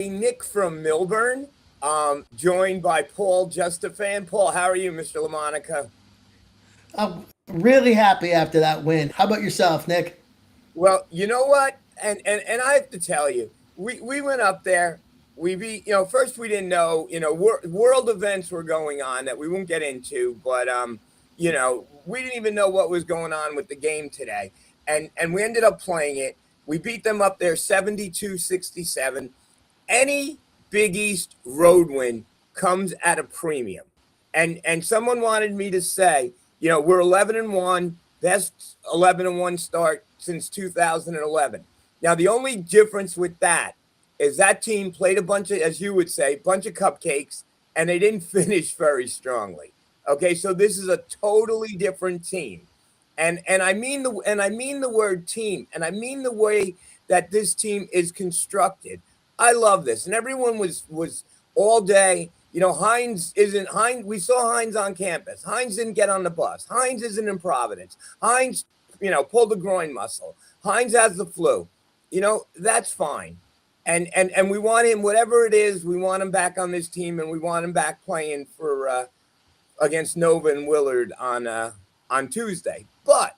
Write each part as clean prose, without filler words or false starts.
Nick from Millburn, joined by Paul, just a fan. Paul, how are you, Mr. LaMonica? I'm really happy after that win. How about yourself, Nick? Well, you know what? And I have to tell you, we went up there. We beat, first we didn't know, world events were going on that we won't get into, but we didn't even know what was going on with the game today. And we ended up playing it. We beat them up there 72-67. Any Big East road win comes at a premium. And someone wanted me to say, we're 11-1, best 11-1 start since 2011. Now the only difference with that is that team played a bunch of, as you would say, bunch of cupcakes, and they didn't finish very strongly. Okay, so this is a totally different team. And I mean the word team, and I mean the way that this team is constructed. I love this. And everyone was all day. Hines isn't Hines. We saw Hines on campus. Hines didn't get on the bus. Hines isn't in Providence. Hines, pulled the groin muscle. Hines has the flu. That's fine. And we want him, whatever it is, we want him back on this team, and we want him back playing for against Nova and Willard on Tuesday. But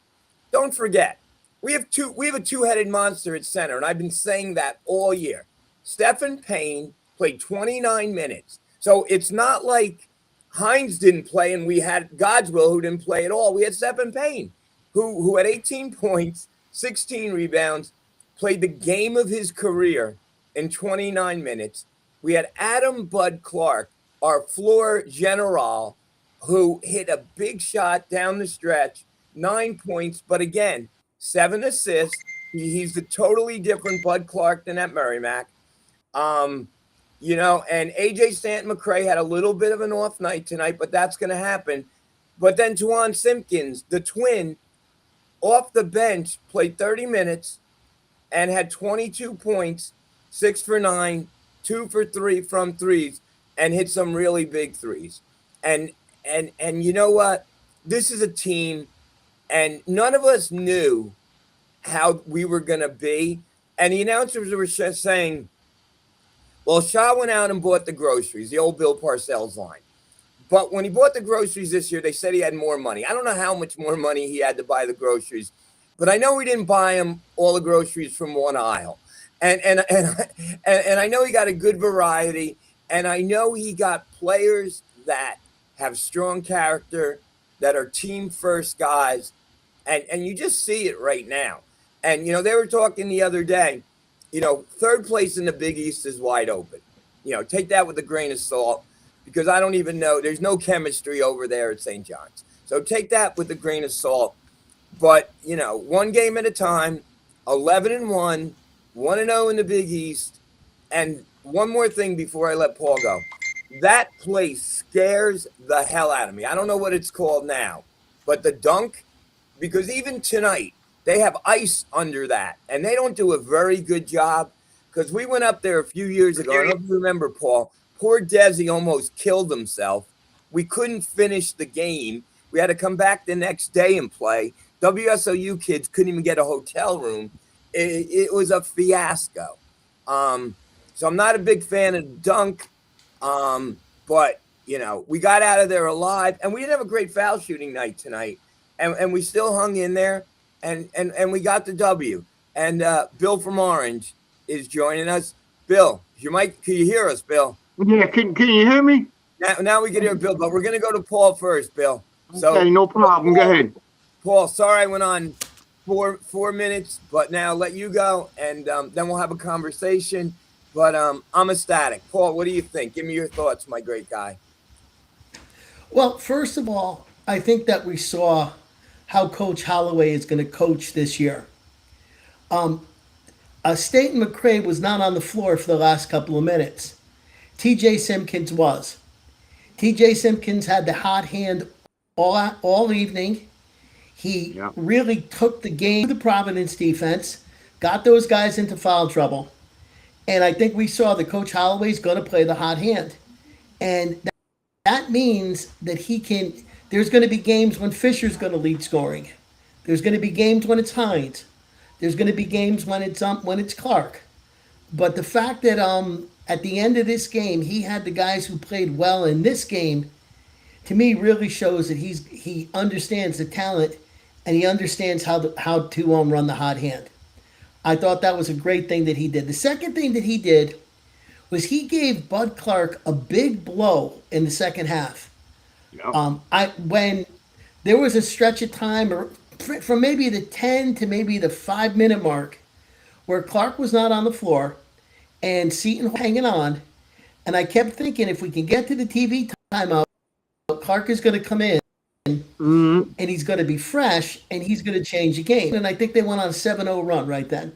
don't forget, we have a two-headed monster at center, and I've been saying that all year. Stephen Payne played 29 minutes. So it's not like Hines didn't play and we had Godswill who didn't play at all. We had Stephen Payne, who had 18 points, 16 rebounds, played the game of his career in 29 minutes. We had Adam Bud Clark, our floor general, who hit a big shot down the stretch, 9 points, but again, 7 assists. He's a totally different Bud Clark than at Merrimack. And AJ Stanton McCray had a little bit of an off night tonight, but that's going to happen. But then Tuan Simpkins, the twin, off the bench, played 30 minutes and had 22 points, 6 for 9, 2 for 3 from threes, and hit some really big threes. And you know what? This is a team, and none of us knew how we were going to be. And the announcers were just saying, well, Shaw went out and bought the groceries, the old Bill Parcells line. But when he bought the groceries this year, they said he had more money. I don't know how much more money he had to buy the groceries, but I know he didn't buy him all the groceries from one aisle. And I know he got a good variety, and I know he got players that have strong character, that are team first guys, and you just see it right now. And they were talking the other day. Third place in the Big East is wide open. Take that with a grain of salt because I don't even know. There's no chemistry over there at St. John's. So take that with a grain of salt. But, one game at a time, 11-1, 1-0 in the Big East. And one more thing before I let Paul go. That place scares the hell out of me. I don't know what it's called now, but the dunk, because even tonight, they have ice under that, and they don't do a very good job because we went up there a few years ago. I don't know if you remember, Paul. Poor Desi almost killed himself. We couldn't finish the game. We had to come back the next day and play. WSOU kids couldn't even get a hotel room. It was a fiasco. So I'm not a big fan of dunk, but, we got out of there alive, and we didn't have a great foul shooting night tonight, and we still hung in there. And we got the W. And Bill from Orange is joining us. Bill, can you hear us, Bill? Yeah, can you hear me? Now we can hear Bill, but we're going to go to Paul first, Bill. So, okay, no problem. Go ahead. Paul, sorry I went on 4 minutes, but now let you go, and then we'll have a conversation. But I'm ecstatic. Paul, what do you think? Give me your thoughts, my great guy. Well, first of all, I think that we saw how Coach Holloway is going to coach this year. Staten McCray was not on the floor for the last couple of minutes. TJ Simpkins was. TJ Simpkins had the hot hand all evening. He really took the game to the Providence defense, got those guys into foul trouble. And I think we saw that Coach Holloway's going to play the hot hand. And that means that he can. There's going to be games when Fisher's going to lead scoring. There's going to be games when it's Hines. There's going to be games when it's Clark. But the fact that at the end of this game, he had the guys who played well in this game. To me, really shows that he understands the talent and he understands how to run the hot hand. I thought that was a great thing that he did. The second thing that he did was he gave Bud Clark a big blow in the second half. Yep. I when there was a stretch of time, or from maybe the 10 to maybe the 5 minute mark, where Clark was not on the floor and Seton was hanging on, and I kept thinking if we can get to the TV timeout, Clark is going to come in Mm, and he's going to be fresh and he's going to change the game. And I think they went on a 7-0 run right then.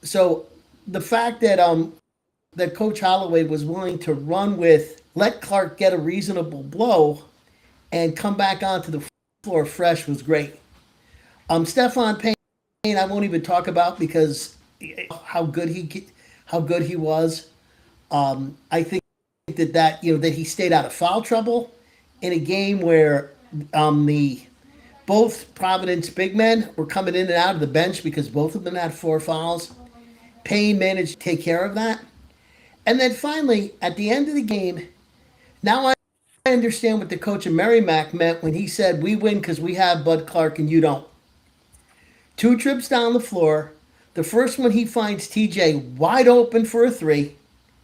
So the fact that Coach Holloway was willing to run with, let Clark get a reasonable blow and come back onto the floor fresh was great. Stephon Payne, I won't even talk about because how good he was. I think that he stayed out of foul trouble in a game where the both Providence big men were coming in and out of the bench because both of them had 4 fouls. Payne managed to take care of that. And then finally, at the end of the game, now I understand what the coach of Merrimack meant when he said, we win because we have Bud Clark and you don't. 2 trips down the floor. The first one he finds TJ wide open for a 3.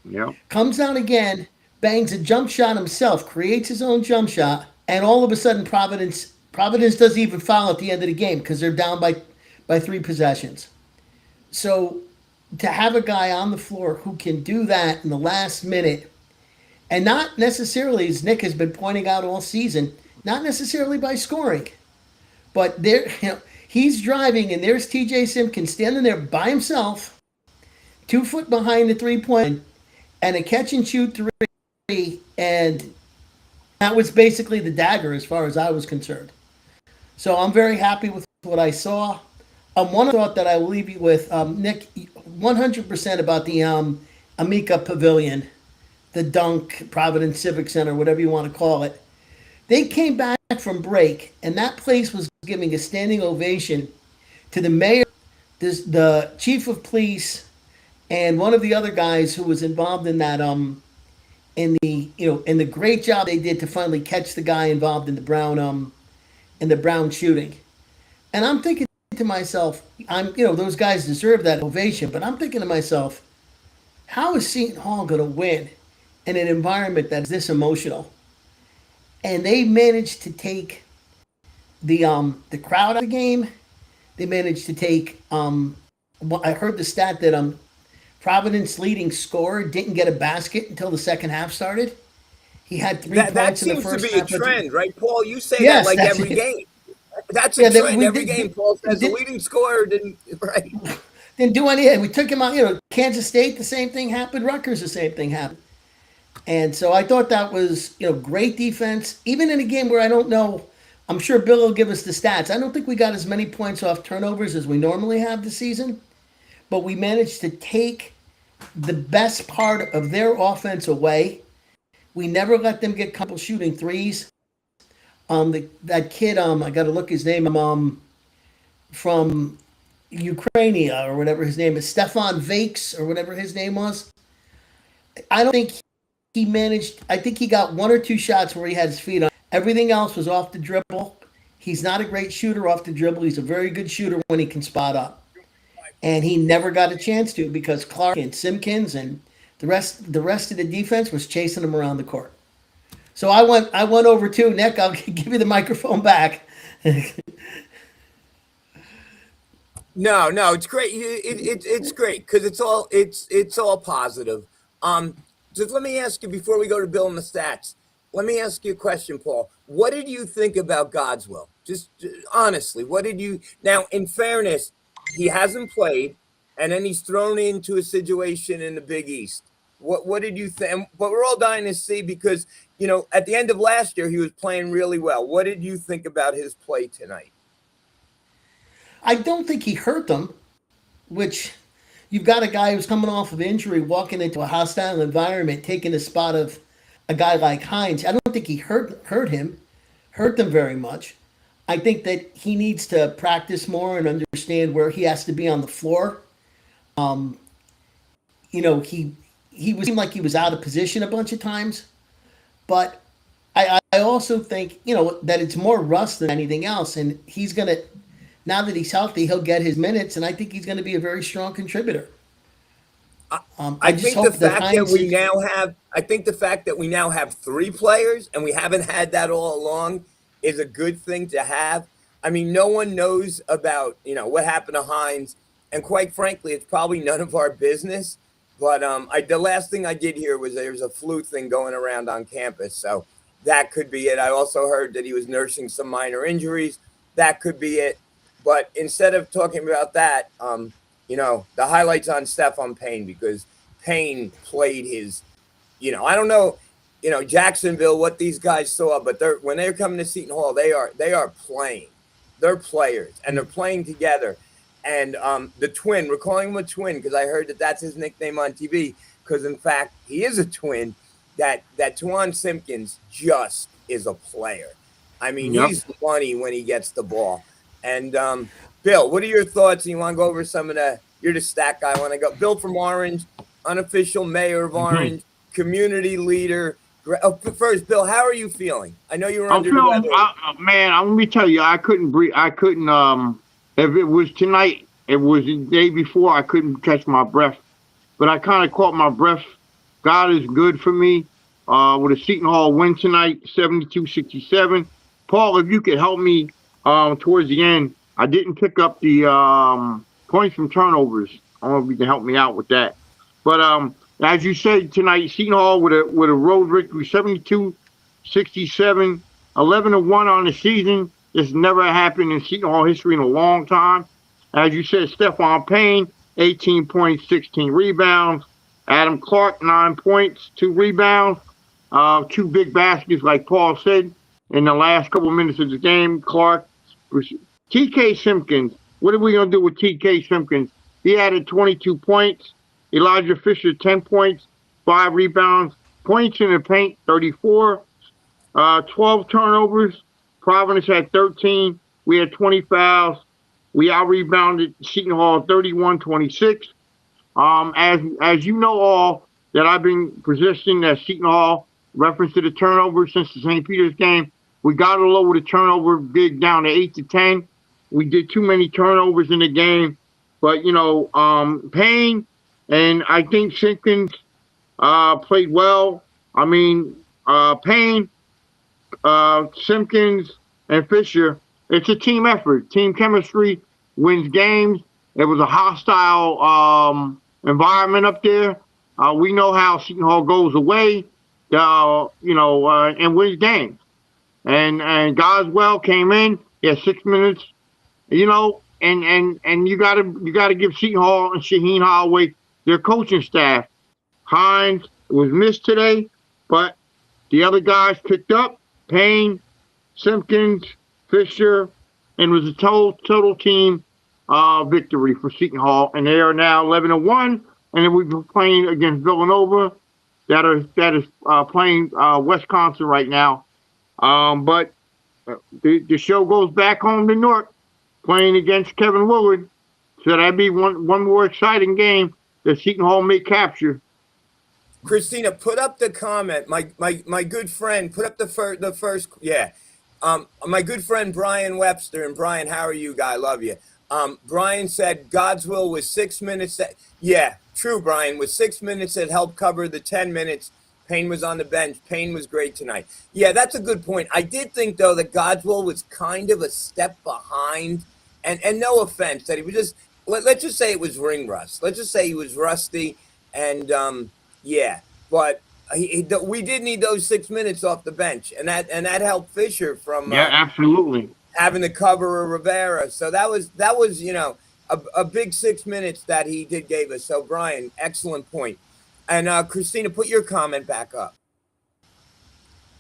yep. Comes down again, bangs a jump shot himself, creates his own jump shot, and all of a sudden Providence doesn't even foul at the end of the game because they're down by 3 possessions. So to have a guy on the floor who can do that in the last minute, and not necessarily, as Nick has been pointing out all season, not necessarily by scoring, but he's driving and there's TJ Simpkins standing there by himself, 2 foot behind the 3-point, and a catch and shoot 3, and that was basically the dagger as far as I was concerned. So I'm very happy with what I saw. One thought that I will leave you with, Nick, 100% about the Amica Pavilion, the Dunk, Providence Civic Center, whatever you want to call it. They came back from break, and that place was giving a standing ovation to the mayor, the chief of police, and one of the other guys who was involved in that in the great job they did to finally catch the guy involved in the Brown shooting. And I'm thinking to myself, those guys deserve that ovation, but I'm thinking to myself, how is Seton Hall going to win in an environment that's this emotional? And they managed to take the crowd out of the game. They managed to take I heard the stat that Providence leading scorer didn't get a basket until the second half started. He had 3 That points in the seems to first be a half. trend, right, Paul? You say Yes, that like that's every it. game. That's Yeah, a that trend we every did- game. Paul says the did- leading scorer didn't. Right. Didn't do anything. We took him out. Kansas State, the same thing happened. Rutgers, the same thing happened. And so I thought that was, great defense. Even in a game where I don't know, I'm sure Bill will give us the stats. I don't think we got as many points off turnovers as we normally have this season, but we managed to take the best part of their offense away. We never let them get comfortable shooting threes. That kid, I got to look his name, from Ukraine or whatever his name is, Stefan Vakes or whatever his name was. I don't think he managed. I think he got 1 or 2 shots where he had his feet on. Everything else was off the dribble. He's not a great shooter off the dribble. He's a very good shooter when he can spot up. And he never got a chance to because Clark and Simpkins and the rest of the defense was chasing him around the court. So I went over to Nick. I'll give you the microphone back. No, it's great. It's great because it's all positive. Just let me ask you before we go to Bill and the stats. Let me ask you a question, Paul. What did you think about Godswill? Just honestly, what did you? Now, in fairness, he hasn't played, and then he's thrown into a situation in the Big East. What did you think? But we're all dying to see because at the end of last year he was playing really well. What did you think about his play tonight? I don't think he hurt them, which you've got a guy who's coming off of injury, walking into a hostile environment, taking the spot of a guy like Hines. I don't think he hurt them very much. I think that he needs to practice more and understand where he has to be on the floor. seemed like he was out of position a bunch of times. But I also think, that it's more rust than anything else. And he's going to, now that he's healthy, he'll get his minutes. And I think he's going to be a very strong contributor. I I just think the hope that fact that Hines. we now have, I think the fact that we now have three players and we haven't had that all along is a good thing to have. I mean, no one knows about, what happened to Hines. And quite frankly, it's probably none of our business. But the last thing I did hear was there's a flu thing going around on campus. So that could be it. I also heard that he was nursing some minor injuries. That could be it. But instead of talking about that, the highlights on Stephon Payne, because Payne played his, I don't know, Jacksonville, what these guys saw, but when they're coming to Seton Hall, they are playing. They're players, and they're playing together. And the twin, we're calling him a twin because I heard that that's his nickname on TV, because, in fact, he is a twin, that Tawan Simpkins just is a player. I mean, he's funny when he gets the ball. And, Bill, what are your thoughts? You want to go over some of you're the stat guy. I want to go. Bill from Orange, unofficial mayor of Orange, community leader. First, Bill, how are you feeling? I know you were under the weather. Man, let me tell you, I couldn't breathe. I couldn't, if it was tonight, it was the day before, I couldn't catch my breath. But I kind of caught my breath. God is good for me. With a Seton Hall win tonight, 72-67. Paul, if you could help me towards the end. I didn't pick up the points from turnovers. I don't know if you can help me out with that. But as you said tonight, Seton Hall with a road victory, 72-67, 11-1 on the season. This never happened in Seton Hall history in a long time. As you said, Stephon Payne, 18 points, 16 rebounds. Adam Clark, 9 points, 2 rebounds. 2 big baskets, like Paul said, in the last couple of minutes of the game. Clark, TK Simpkins. What are we going to do with TK Simpkins? He added 22 points. Elijah Fisher, 10 points, 5 rebounds. Points in the paint, 34. 12 turnovers. Providence had 13. We had 20 fouls. We out-rebounded Seton Hall 31-26. As you know all, that I've been positioning that Seton Hall, reference to the turnovers since the St. Peter's game, we got to lower the turnover big down to 8 to 10. We did too many turnovers in the game. But, Payne and I think Simpkins played well. I mean, Payne, Simpkins, and Fisher, it's a team effort. Team chemistry wins games. It was a hostile environment up there. We know how Seton Hall goes away, and wins games. And Goswell came in. He had 6 minutes, and you gotta give Seton Hall and Shaheen Holloway their coaching staff. Hines was missed today, but the other guys picked up. Payne, Simpkins, Fisher, and it was a total team victory for Seton Hall, and they are now 11-1. And then we've been playing against Villanova, that is playing Wisconsin right now. But the show goes back home to Newark, playing against Kevin Willard. So that'd be one more exciting game that Seton Hall may capture. Christina, put up the comment. My good friend, put up the first. Yeah. My good friend Brian Webster, and Brian, how are you, guy? Love you. Brian said God's will was 6 minutes. Yeah, true, Brian. With 6 minutes that helped cover the 10 minutes. Payne was on the bench. Payne was great tonight. Yeah, that's a good point. I did think, though, that God's will was kind of a step behind. And no offense, that he was just, let's just say it was ring rust. Let's just say he was rusty. And, yeah, but we did need those 6 minutes off the bench. And that helped Fisher from absolutely having to cover Rivera. So that was a big 6 minutes that he gave us. So, Brian, excellent point. And Christina, put your comment back up.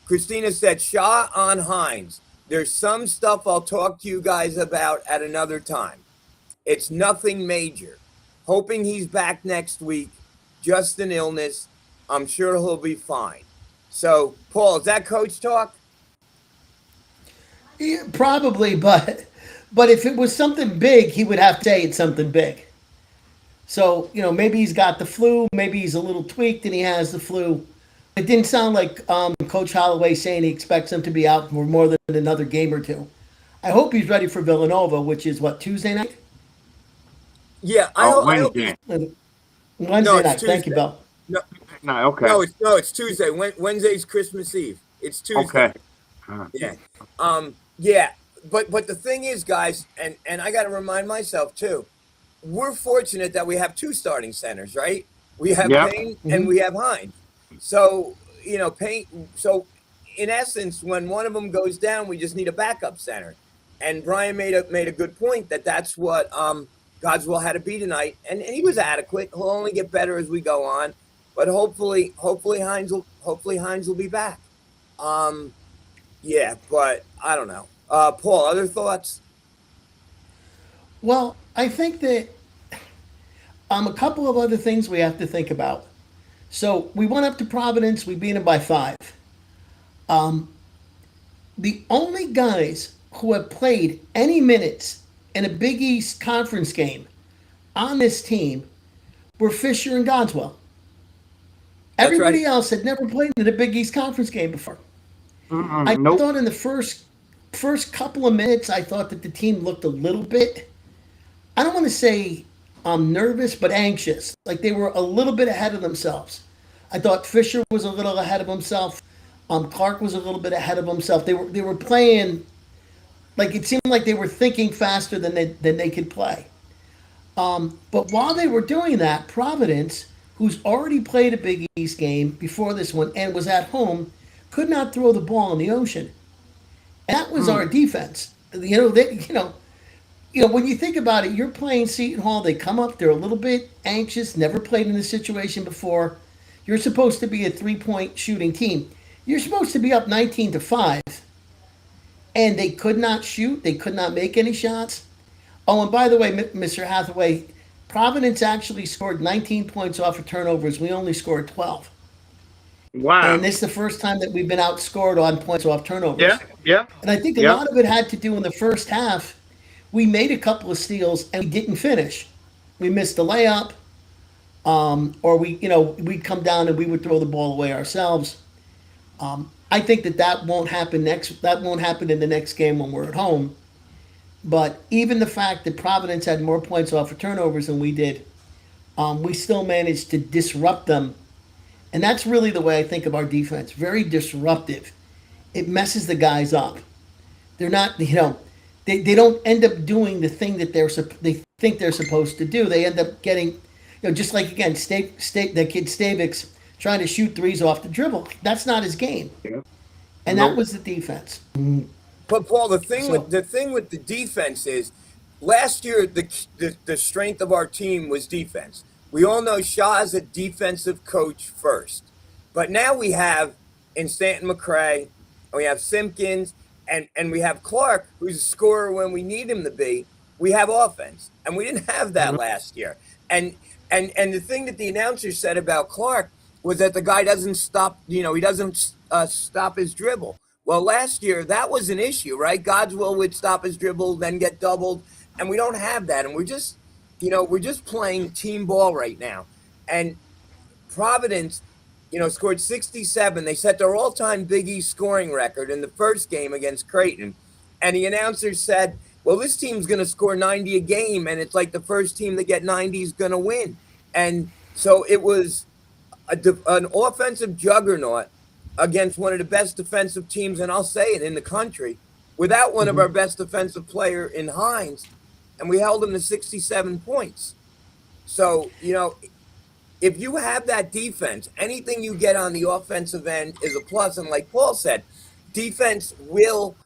Christina said, Shaw on Hines. There's some stuff I'll talk to you guys about at another time. It's nothing major. Hoping he's back next week. Just an illness. I'm sure he'll be fine. So, Paul, is that coach talk? Yeah, probably, but if it was something big, he would have to say it's something big. So, maybe he's got the flu, maybe he's a little tweaked and he has the flu. It didn't sound like Coach Holloway saying he expects him to be out for more than another game or two. I hope he's ready for Villanova, which is what, Tuesday night? Yeah, I hope he's. Wednesday. Wednesday No, it's night. Thank you, Tuesday. Bill. No, No, okay. no, it's Tuesday. Wednesday's Christmas Eve. It's Tuesday. Okay. Yeah. Yeah. But the thing is, guys, and I got to remind myself too. We're fortunate that we have two starting centers, right? We have Yep. Payne and we have Hines. So Payne. So in essence, when one of them goes down, we just need a backup center. And Brian made a good point that's what Godswill had to be tonight, and he was adequate. He'll only get better as we go on, but hopefully Hines will be back. Yeah, but I don't know. Paul, other thoughts? Well, I think that a couple of other things we have to think about. So we went up to Providence, we beat them by 5. The only guys who have played any minutes in a Big East conference game on this team were Fisher and Godswell. Everybody else had never played in a Big East conference game before. I Nope. thought in the first couple of minutes, I thought that the team looked a little bit, I don't want to say nervous, but anxious. Like they were a little bit ahead of themselves. I thought Fisher was a little ahead of himself. Clark was a little bit ahead of himself. They were playing like it seemed like they were thinking faster than they could play. But while they were doing that, Providence, who's already played a Big East game before this one and was at home, could not throw the ball in the ocean. And that was our defense. When you think about it, you're playing Seton Hall. They come up, they're a little bit anxious, never played in this situation before. You're supposed to be a 3-point shooting team. You're supposed to be up 19-5. And they could not shoot. They could not make any shots. Oh, and by the way, Mr. Hathaway, Providence actually scored 19 points off of turnovers. We only scored 12. Wow. And this is the first time that we've been outscored on points off turnovers. Yeah. And I think a lot of it had to do in the first half. We made a couple of steals and we didn't finish. We missed a layup, or we'd come down and we would throw the ball away ourselves. I think that won't happen That won't happen in the next game when we're at home. But even the fact that Providence had more points off of turnovers than we did, we still managed to disrupt them. And that's really the way I think of our defense. Very disruptive. It messes the guys up. They're not, they don't end up doing the thing that they think they're supposed to do. They end up getting, just like again, the kid Stavix trying to shoot threes off the dribble. That's not his game. Yeah. And that was the defense. But Paul, the thing with the defense is, last year the strength of our team was defense. We all know Shaw is a defensive coach first, but now we have in Stanton McCray, and we have Simpkins, and we have Clark, who's a scorer when we need him to be. We have offense, and we didn't have that last year. And the thing that the announcer said about Clark was that the guy doesn't stop. He doesn't stop his dribble. Well, last year that was an issue, right? Godswill would stop his dribble, then get doubled, and we don't have that, and we're just playing team ball right now. And Providence, scored 67. They set their all-time Big East scoring record in the first game against Creighton. And the announcer said, well, this team's going to score 90 a game, and it's like the first team to get 90 is going to win. And so it was an offensive juggernaut against one of the best defensive teams, and I'll say it, in the country, without one of our best defensive player in Hines, and we held them to 67 points. So, if you have that defense, anything you get on the offensive end is a plus. And like Paul said, defense will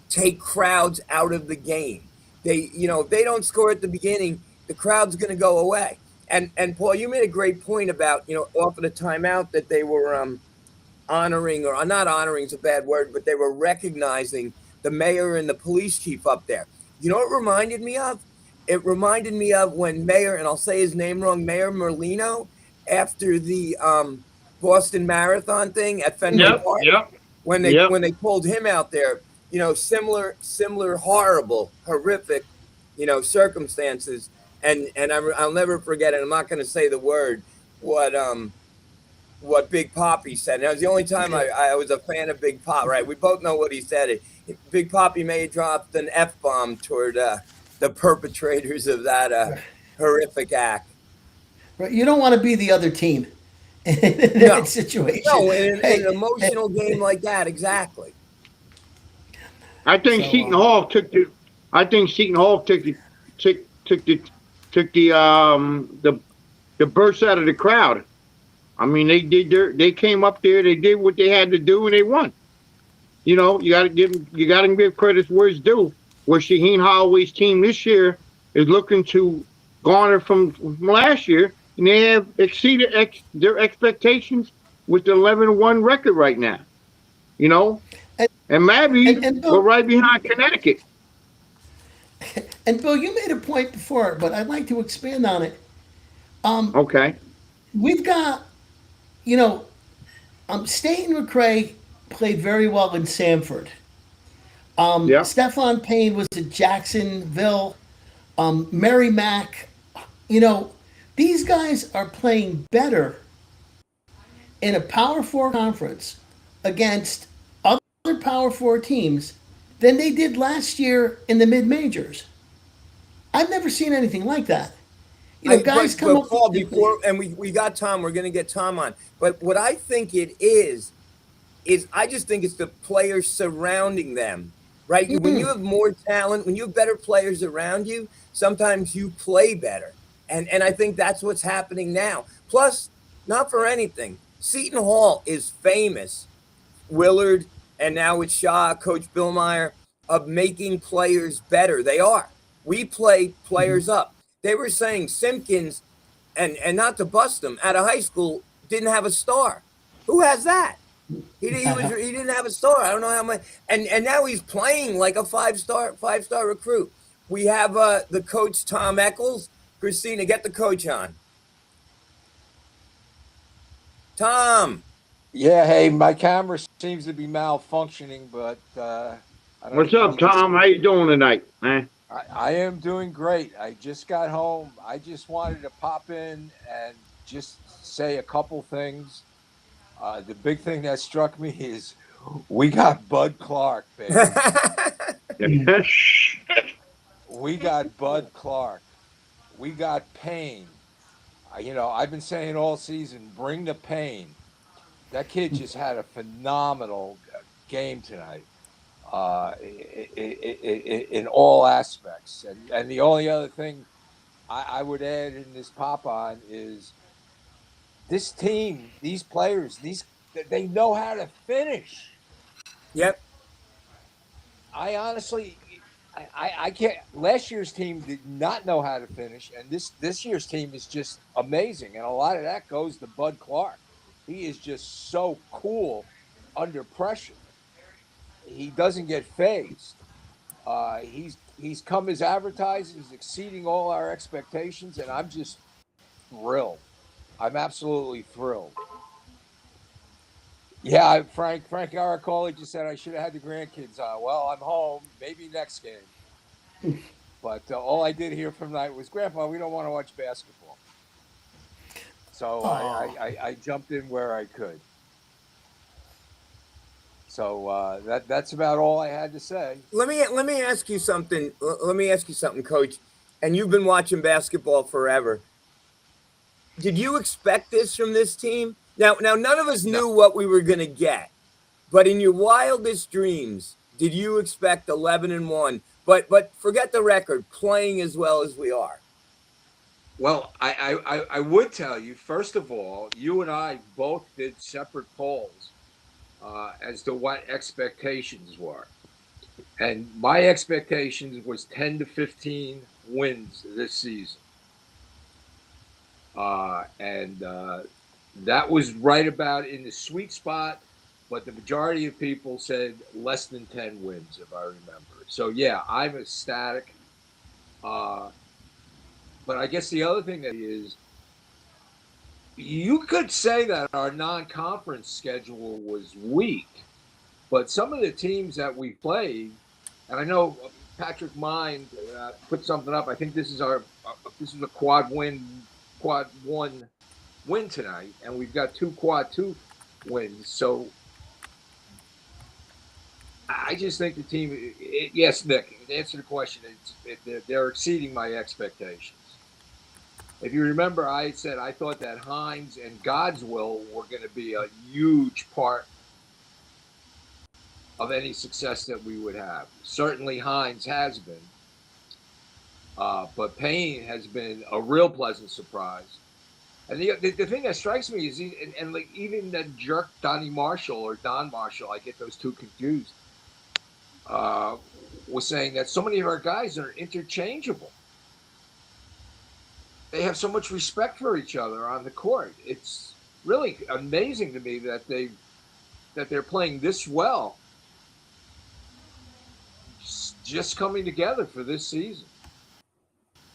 take crowds out of the game. If they don't score at the beginning, the crowd's going to go away. And Paul, you made a great point about, off of the timeout that they were honoring, or not honoring is a bad word, but they were recognizing the mayor and the police chief up there. You know what it reminded me of? It reminded me of when Mayor, and I'll say his name wrong, Mayor Merlino, after the Boston Marathon thing at Fenway Park, when they pulled him out there, similar horrible, horrific, circumstances. and I'll never forget it. I'm not going to say the word what Big Poppy said. And that was the only time I was a fan of Big Pop. Right? We both know what he said. Big Poppy may have dropped an F-bomb toward the perpetrators of that horrific act. Right? You don't want to be the other team in that No, situation. no, in an Hey, emotional game like that, exactly. I think so Seton Hall took the. I think Seton Hall took took the took the burst out of the crowd. I mean, they came up there, they did what they had to do, and they won. You know, you got to give credit where it's due. Where Shaheen Holloway's team this year is looking to garner from last year, and they have exceeded their expectations with the 11-1 record right now. You know, and, and maybe and we're Bill, right behind Connecticut. and Bill, you made a point before, but I'd like to expand on it. Okay. We've got, you know, State and McRae played very well in Sanford. Yeah. Stefan Payne was at Jacksonville. Mary Mack, you know, these guys are playing better in a Power Four conference against other Power Four teams than they did last year in the mid majors. I've never seen anything like that. You know, guys come But up Paul, with. before and we got Tom, we're going to get Tom on. But what I think it is I just think it's the players surrounding them, right? When you have more talent, when you have better players around you, sometimes you play better. And I think that's what's happening now. Plus, not for anything, Seton Hall is famous, Willard, and now with Shaw, Coach Billmeyer, of making players better. They are. We play players up. They were saying Simpkins, and not to bust him, out of high school, didn't have a star. Who has that? He didn't have a star. I don't know how much, and now he's playing like a five star recruit. We have the coach Tom Eccles. Christina, get the coach on. Tom. Yeah, hey, my camera seems to be malfunctioning, but I don't What's know. up, Tom? How you doing tonight, man? I am doing great. I just got home. I just wanted to pop in and just say a couple things. The big thing that struck me is we got Bud Clark, baby. We got Bud Clark. We got Payne. You know, I've been saying all season, bring the pain. That kid just had a phenomenal game tonight in all aspects. And the only other thing I would add in this pop on is this team, these players, they know how to finish. Yep. I honestly, I can't. Last year's team did not know how to finish, and this year's team is just amazing. And a lot of that goes to Bud Clark. He is just so cool under pressure. He doesn't get phased. He's come as advertised. He's exceeding all our expectations, and I'm just thrilled. I'm absolutely thrilled. Yeah, Frank Aracoli just said I should have had the grandkids on. Well, I'm home. Maybe next game. But all I did hear from night was, Grandpa, we don't want to watch basketball. So I jumped in where I could. So that's about all I had to say. Let me ask you something. Let me ask you something, Coach. And you've been watching basketball forever. Did you expect this from this team? Now, none of us knew what we were going to get. But in your wildest dreams, did you expect 11-1? But forget the record, playing as well as we are. Well, I would tell you, first of all, you and I both did separate polls as to what expectations were. And my expectations was 10 to 15 wins this season. And that was right about in the sweet spot, but the majority of people said less than 10 wins, if I remember. So, yeah, I'm ecstatic. But I guess the other thing that is, you could say that our non-conference schedule was weak, but some of the teams that we played, and I know Patrick Mind put something up. I think this is a quad one win tonight, and we've got 2 quad 2 wins. So I just think the team. Yes, Nick. To answer the question, they're exceeding my expectations. If you remember, I said I thought that Hines and Godswill were going to be a huge part of any success that we would have. Certainly Hines has been. But Payne has been a real pleasant surprise. And the thing that strikes me is, and like even that jerk Donnie Marshall or Don Marshall, I get those two confused, was saying that so many of our guys are interchangeable. They have so much respect for each other on the court. It's really amazing to me that they're playing this well, just coming together for this season.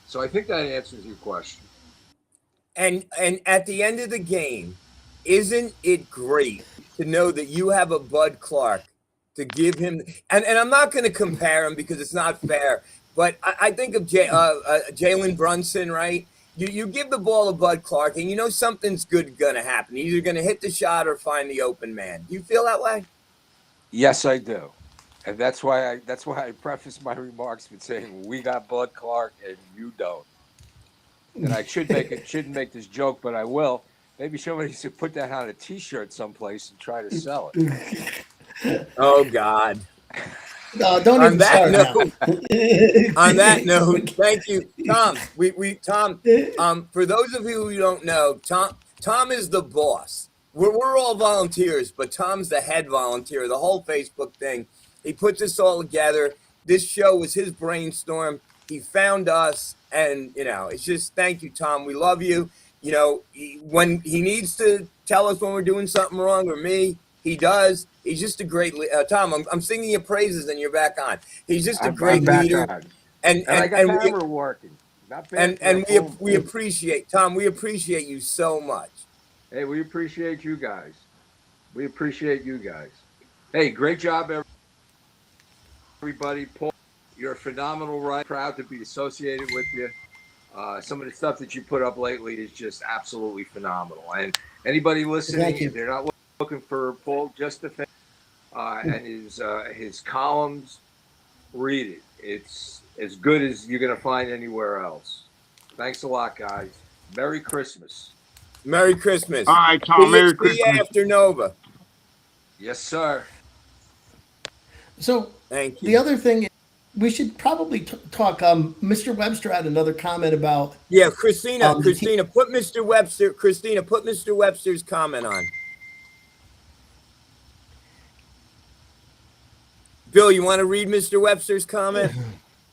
So I think that answers your question. And at the end of the game, isn't it great to know that you have a Bud Clark to give him? And I'm not going to compare him because it's not fair, but I think of Jalen Brunson, right? You give the ball to Bud Clark, and you know something's good going to happen. He's either going to hit the shot or find the open man. Do you feel that way? Yes, I do. And that's why I preface my remarks with saying we got Bud Clark and you don't. And I shouldn't make this joke, but I will. Maybe somebody should put that on a T-shirt someplace and try to sell it. Oh God! No, don't even start now. On that note, thank you, Tom. Tom. For those of you who don't know, Tom is the boss. We're all volunteers, but Tom's the head volunteer. The whole Facebook thing. He puts us all together. This show was his brainstorm. He found us, and it's just thank you, Tom. We love you. When he needs to tell us when we're doing something wrong, or me, he does. He's just a great Tom. I'm singing your praises, and you're back on. He's just a great leader, and I got camera working. Not bad. And we appreciate Tom. We appreciate you so much. Hey, we appreciate you guys. Hey, great job, everybody. Paul, you're a phenomenal writer. Proud to be associated with you. Some of the stuff that you put up lately is just absolutely phenomenal. And anybody listening, if they're not looking for Paul just to finish, and his columns, read it. It's as good as you're going to find anywhere else. Thanks a lot, guys. Merry Christmas. Merry Christmas. All right, Tom. Merry Christmas. See you after Nova. Yes, sir. So thank you. The other thing, we should probably talk. Mr. Webster had another comment about. Yeah, Christina. Put Mr. Webster's comment on. Bill, you want to read Mr. Webster's comment?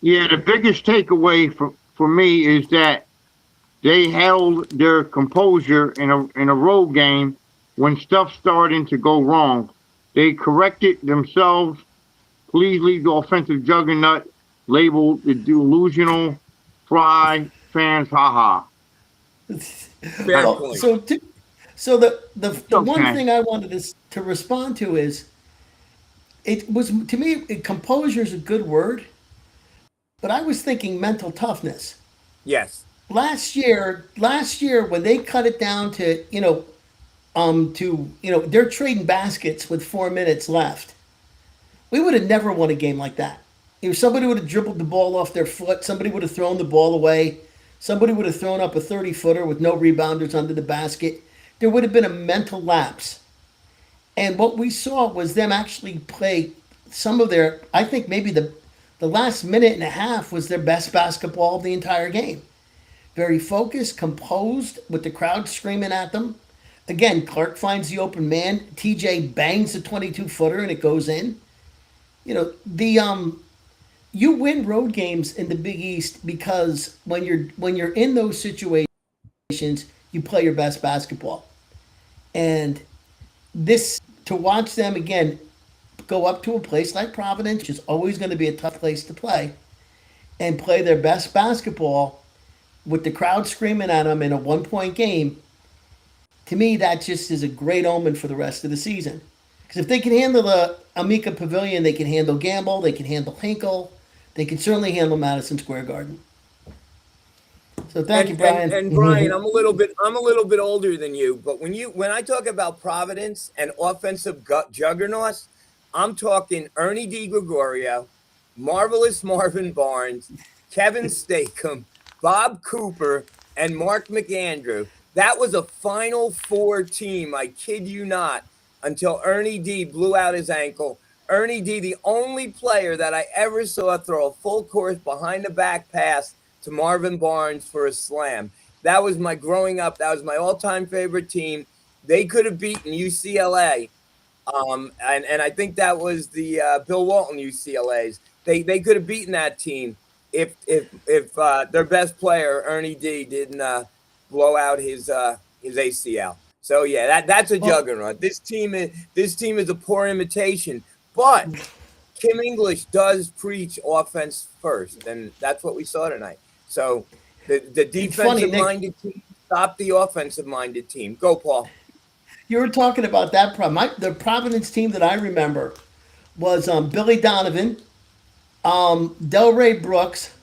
Yeah, the biggest takeaway for me is that they held their composure in a road game when stuff started to go wrong. They corrected themselves. Please leave the offensive juggernaut labeled the delusional fry fans. Haha. So the one thing I wanted to respond to is, it was, to me, composure is a good word, but I was thinking mental toughness. Yes. Last year when they cut it down to they're trading baskets with 4 minutes left. We would have never won a game like that. If somebody would have dribbled the ball off their foot, somebody would have thrown the ball away, somebody would have thrown up a 30-footer with no rebounders under the basket, there would have been a mental lapse. And what we saw was them actually play some of their, I think maybe the last minute and a half was their best basketball of the entire game. Very focused, composed, with the crowd screaming at them. Again, Clark finds the open man. TJ bangs the 22-footer and it goes in. You win road games in the Big East because when you're in those situations, you play your best basketball. And to watch them again go up to a place like Providence, which is always going to be a tough place to play, and play their best basketball with the crowd screaming at them in a 1-point game, to me, that just is a great omen for the rest of the season. Because if they can handle the Amica Pavilion, they can handle Gamble, they can handle Hinkle, They can certainly handle Madison Square Garden. So thank you, And Brian. and Brian, I'm a little bit older than you, but when I talk about Providence and offensive juggernauts, I'm talking Ernie DiGregorio, Marvelous Marvin Barnes, Kevin Statham, Bob Cooper, and Mark McAndrew. That was a Final Four team, I kid you not, until Ernie D blew out his ankle. Ernie D, the only player that I ever saw throw a full course behind the back pass to Marvin Barnes for a slam. That was my growing up. That was my all-time favorite team. They could have beaten UCLA. And I think that was the Bill Walton UCLA's. They could have beaten that team if their best player Ernie D didn't blow out his ACL. So yeah, that's a juggernaut. This team is a poor imitation, but Kim English does preach offense first, and that's what we saw tonight. So the defensive-minded team stopped the offensive-minded team. Go, Paul. You were talking about that problem. The Providence team that I remember was Billy Donovan, Delray Brooks.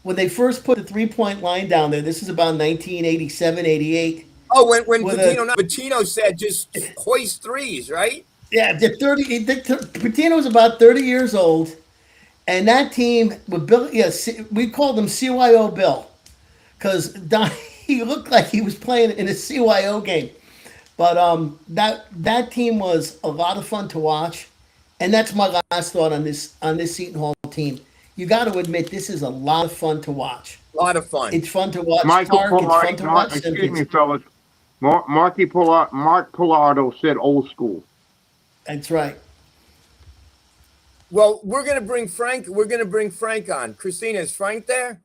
When they first put the three-point line down there, this is about 1987, 88. Oh, when Patino said just hoist threes, right? Yeah, Patino was about 30 years old, and that team with Bill, we called him CYO Bill, because he looked like he was playing in a CYO game. But that team was a lot of fun to watch, and that's my last thought on this Seton Hall team. You got to admit, this is a lot of fun to watch. A lot of fun. It's fun to watch Michael Clark. It's fun to watch excuse Simpkins. me, fellas. Mark Pilardo said old school. That's right. Well, we're gonna bring Frank on. Christina, is Frank there?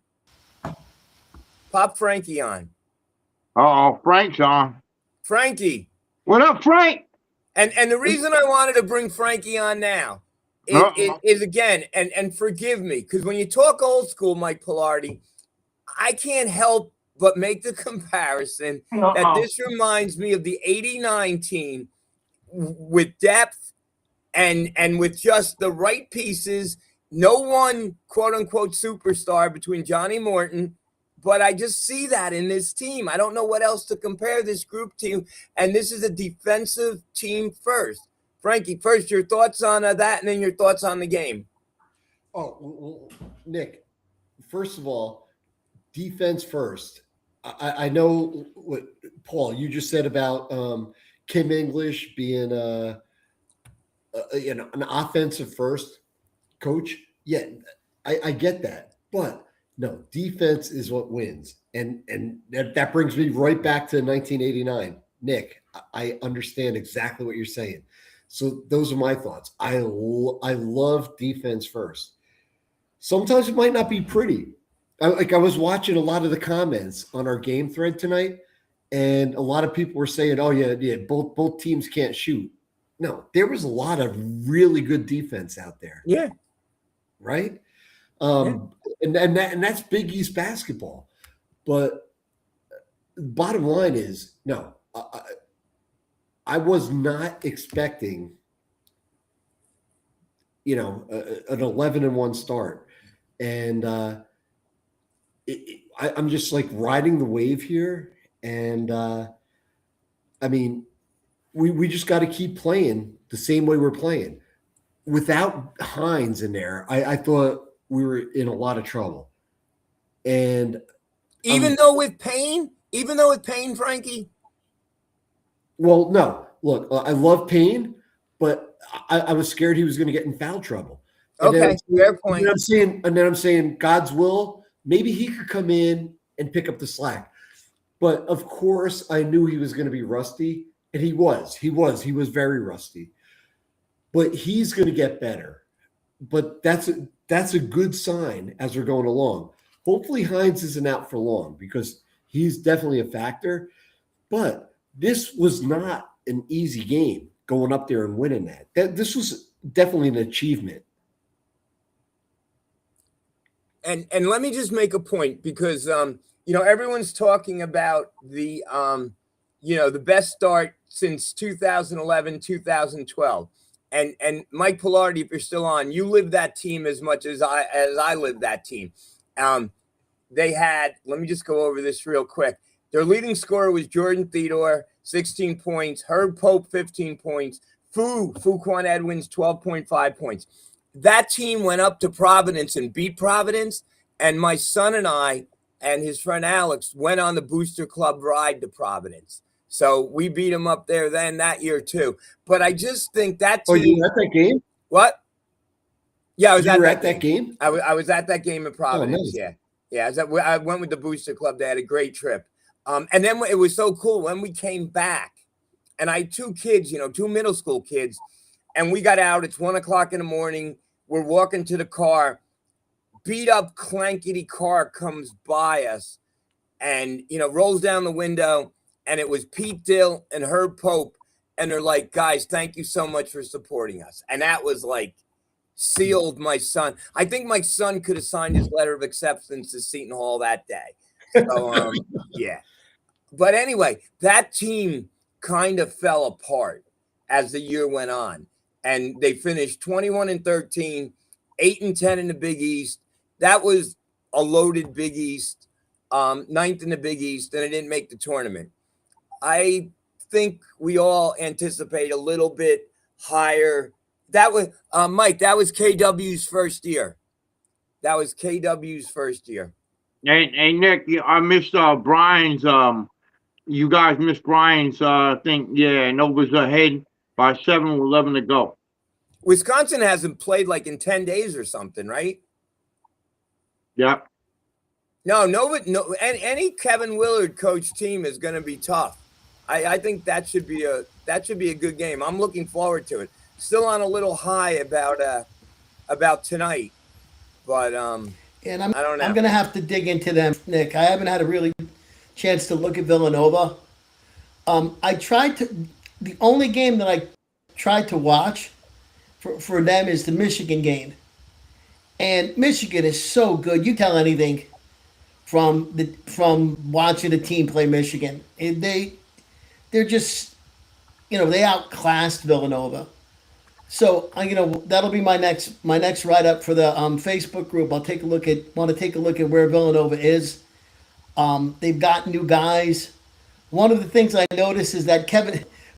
Pop Frankie on. Oh, Frank's on. Frankie. What up, Frank? And the reason I wanted to bring Frankie on now is again, and forgive me, because when you talk old school, Mike Pilardi, I can't help but make the comparison that this reminds me of the '89 team with depth and with just the right pieces. No one quote unquote superstar between Johnny Morton. But I just see that in this team. I don't know what else to compare this group to. And this is a defensive team first. Frankie, first, your thoughts on that and then your thoughts on the game. Oh, well, Nick, first of all, defense first. I know what, Paul, you just said about Kim English being an offensive first coach. Yeah, I get that. But no, defense is what wins. And that brings me right back to 1989. Nick, I understand exactly what you're saying. So those are my thoughts. I love defense first. Sometimes it might not be pretty. I was watching a lot of the comments on our game thread tonight, and a lot of people were saying, "Oh yeah, both teams can't shoot." No, there was a lot of really good defense out there. Yeah, right. And that's Big East basketball. But bottom line is, no, I was not expecting, an 11-1 start, and I'm just like riding the wave here, and I mean, we just got to keep playing the same way we're playing. Without Hines in there, I thought we were in a lot of trouble. And even though with Payne, Frankie. Well, no, look, I love Payne, but I was scared he was going to get in foul trouble. And okay, fair point. And then I'm saying, God's will, maybe he could come in and pick up the slack. But of course, I knew he was going to be rusty, and he was very rusty. But he's going to get better. But that's a good sign as we're going along. Hopefully Hines isn't out for long, because he's definitely a factor. But this was not an easy game going up there and winning that. This was definitely an achievement. And let me just make a point, because everyone's talking about the the best start since 2011, 2012. and Mike Pilardi, if you're still on, you live that team as much as I live that team. They had, let me just go over this real quick. Their leading scorer was Jordan Theodore, 16 points. Herb Pope, 15 points. Fuquan Edwins, 12.5 points. That team went up to Providence and beat Providence. And my son and I and his friend Alex went on the Booster Club ride to Providence. So we beat them up there then that year too. But I just think that team. Oh, you were at that game? What? Yeah, I was You at were that at that game? I was at that game in Providence. nice. Yeah. I went with the Booster Club. They had a great trip. And then it was so cool when we came back. And I had two kids, two middle school kids, and we got out. It's 1:00 in the morning. We're walking to the car. Beat up clankety car comes by us and, rolls down the window. And it was Pete Dill and Herb Pope. And they're like, guys, thank you so much for supporting us. And that was like sealed my son. I think my son could have signed his letter of acceptance to Seton Hall that day. So, yeah. But anyway, that team kind of fell apart as the year went on. And they finished 21-13, 8-10 in the Big East. That was a loaded Big East, 9th in the Big East, and it didn't make the tournament. I think we all anticipate a little bit higher. That was Mike. That was KW's first year. Hey, Nick, I missed Brian's. You guys missed Brian's thing. Yeah, Nova's ahead by 7 with 11 to go. Wisconsin hasn't played like in 10 days or something, right? Yep. No, any Kevin Willard coach team is going to be tough. I think that should be a good game. I'm looking forward to it. Still on a little high about tonight, but And I don't know. I'm going to have to dig into them, Nick. I haven't had a really chance to look at Villanova. The only game that I tried to watch for them is the Michigan game. And Michigan is so good. You tell anything from watching the team play Michigan. They're just, they outclassed Villanova. So, that'll be my next write up for the Facebook group. Want to take a look at where Villanova is. They've got new guys. One of the things I noticed is that